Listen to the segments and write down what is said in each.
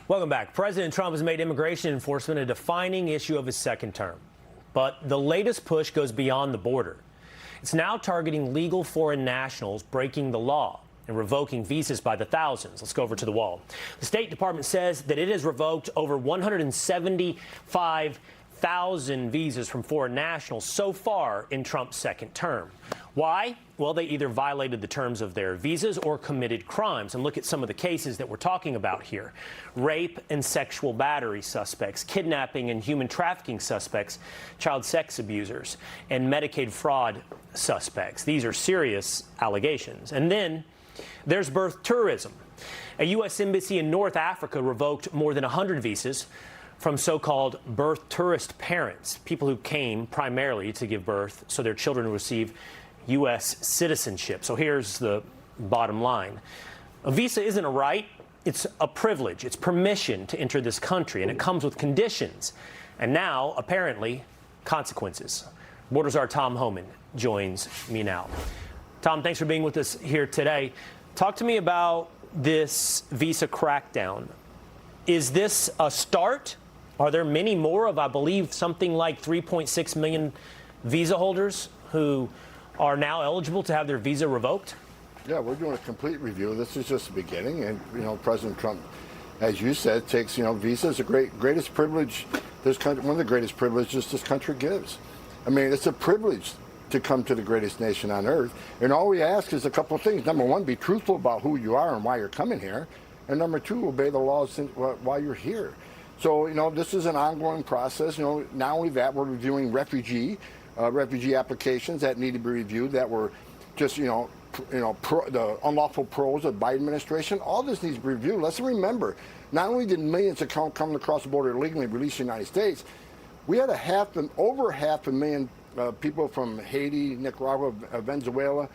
Welcome back. President Trump has made immigration enforcement a defining issue of his second term. But the latest push goes beyond the border. It's now targeting legal foreign nationals breaking the law and revoking visas by the thousands. Let's go over to the wall. The State Department says that it has revoked over 175,000 visas from foreign nationals so far in Trump's second term. Why? Well, they either violated the terms of their visas or committed crimes. And look at some of the cases that we're talking about here. Rape and sexual battery suspects, kidnapping and human trafficking suspects, child sex abusers, and Medicaid fraud suspects. These are serious allegations. And then there's birth tourism. A U.S. embassy in North Africa revoked more than 100 visas from so-called birth tourist parents, people who came primarily to give birth so their children receive U.S. citizenship. So here's the bottom line. A visa isn't a right, it's a privilege. It's permission to enter this country, and it comes with conditions. And now, apparently, consequences. Border Czar Tom Homan joins me now. Tom, thanks for being with us here today. Talk to me about this visa crackdown. Is this a start? Are there many more of, I believe, something like 3.6 million visa holders who are now eligible to have their visa revoked? Yeah, we're doing a complete review. This is just the beginning. And, President Trump, as you said, takes, visa is the greatest privilege this country, one of the greatest privileges this country gives. I mean, it's a privilege to come to the greatest nation on earth. And all we ask is a couple of things. Number one, be truthful about who you are and why you're coming here. And number two, obey the laws while you're here. So, this is an ongoing process. Not only that, we're reviewing refugee applications that need to be reviewed that were just, the unlawful pros of the Biden administration. All this needs to be reviewed. Let's remember, not only did millions of come across the border illegally released in the United States, we had over half a million people from Haiti, Nicaragua, Venezuela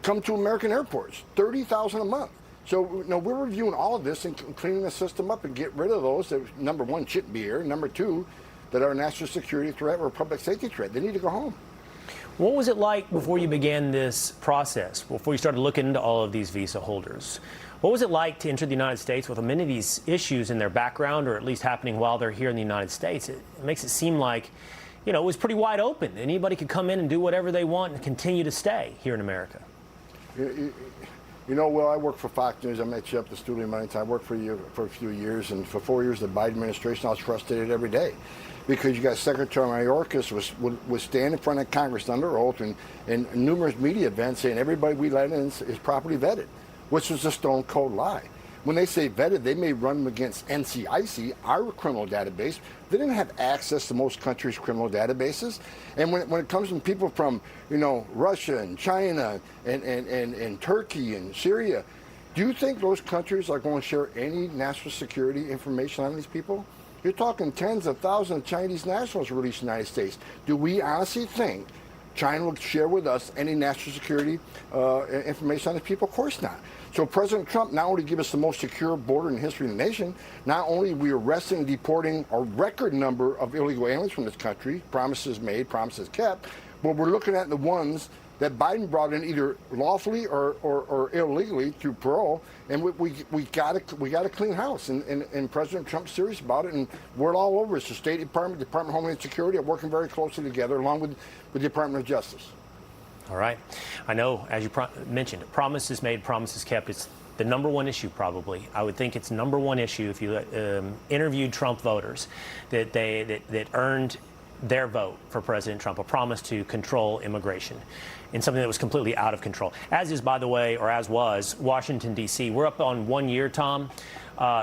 come to American airports, 30,000 a month. So, we're reviewing all of this and cleaning the system up and get rid of those that, number one, shouldn't be here. Number two, that are a national security threat or a public safety threat. They need to go home. What was it like before you began this process, before you started looking into all of these visa holders? What was it like to enter the United States with many of these issues in their background, or at least happening while they're here in the United States? It makes it seem like, it was pretty wide open. Anybody could come in and do whatever they want and continue to stay here in America. Will, I worked for Fox News. I met you up at the studio many times. I worked for you for a few years, and for 4 years, the Biden administration, I was frustrated every day. Because you got Secretary Mayorkas would stand in front of Congress under oath and numerous media events saying everybody we let in is properly vetted, which was a stone cold lie. When they say vetted, they may run them against NCIC, our criminal database. They didn't have access to most countries' criminal databases. And when it comes to people from, Russia and China and Turkey and Syria, do you think those countries are going to share any national security information on these people? You're talking tens of thousands of Chinese nationals released in the United States. Do we honestly think China will share with us any national security information on these people? Of course not. So President Trump not only gave us the most secure border in the history of the nation, not only are we arresting and deporting a record number of illegal aliens from this country, promises made, promises kept, but we're looking at the ones that Biden brought in either lawfully or illegally through parole, and we got a clean house, and President Trump's serious about it, and we're all over. It's the State Department, Department of Homeland Security are working very closely together, along with the Department of Justice. All right. I know, as you mentioned, promises made, promises kept. It's the number one issue, probably. I would think it's number one issue if you interviewed Trump voters that earned their vote for President Trump, a promise to control immigration in something that was completely out of control. As is, by the way, or as was, Washington, D.C. We're up on 1 year, Tom,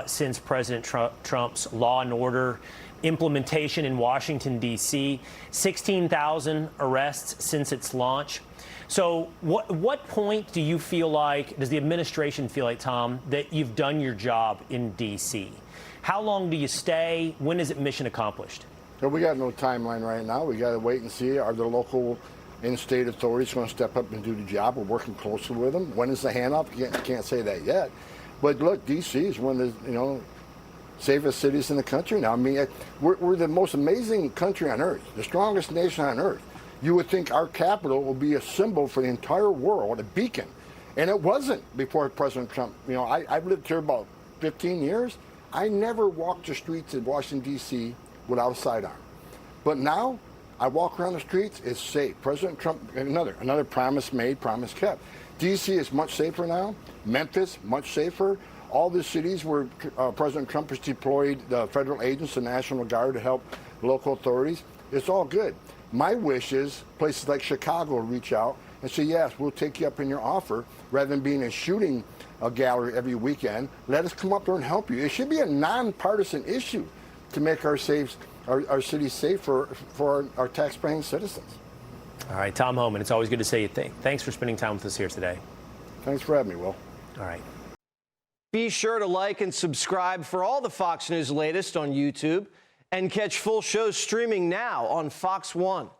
since President Trump's law and order implementation in Washington, D.C., 16,000 arrests since its launch. So what point do you feel like, does the administration feel like, Tom, that you've done your job in D.C.? How long do you stay? When is it mission accomplished? So we got no timeline right now. We got to wait and see. Are the local and state authorities going to step up and do the job? We're working closely with them. When is the handoff? Can't say that yet. But look, D.C. is one of the safest cities in the country now. I mean, we're the most amazing country on earth, the strongest nation on earth. You would think our capital will be a symbol for the entire world, a beacon. And it wasn't before President Trump. I've lived here about 15 years, I never walked the streets in Washington, D.C. without a sidearm. But now, I walk around the streets, it's safe. President Trump, another promise made, promise kept. D.C. is much safer now. Memphis, much safer. All the cities where President Trump has deployed the federal agents, the National Guard, to help local authorities, it's all good. My wish is places like Chicago reach out and say, yes, we'll take you up in your offer, rather than being a shooting gallery every weekend. Let us come up there and help you. It should be a nonpartisan issue to make our cities safe for our tax-paying citizens. All right, Tom Homan, it's always good to see you. Thanks for spending time with us here today. Thanks for having me, Will. All right. Be sure to like and subscribe for all the Fox News latest on YouTube, and catch full shows streaming now on Fox One.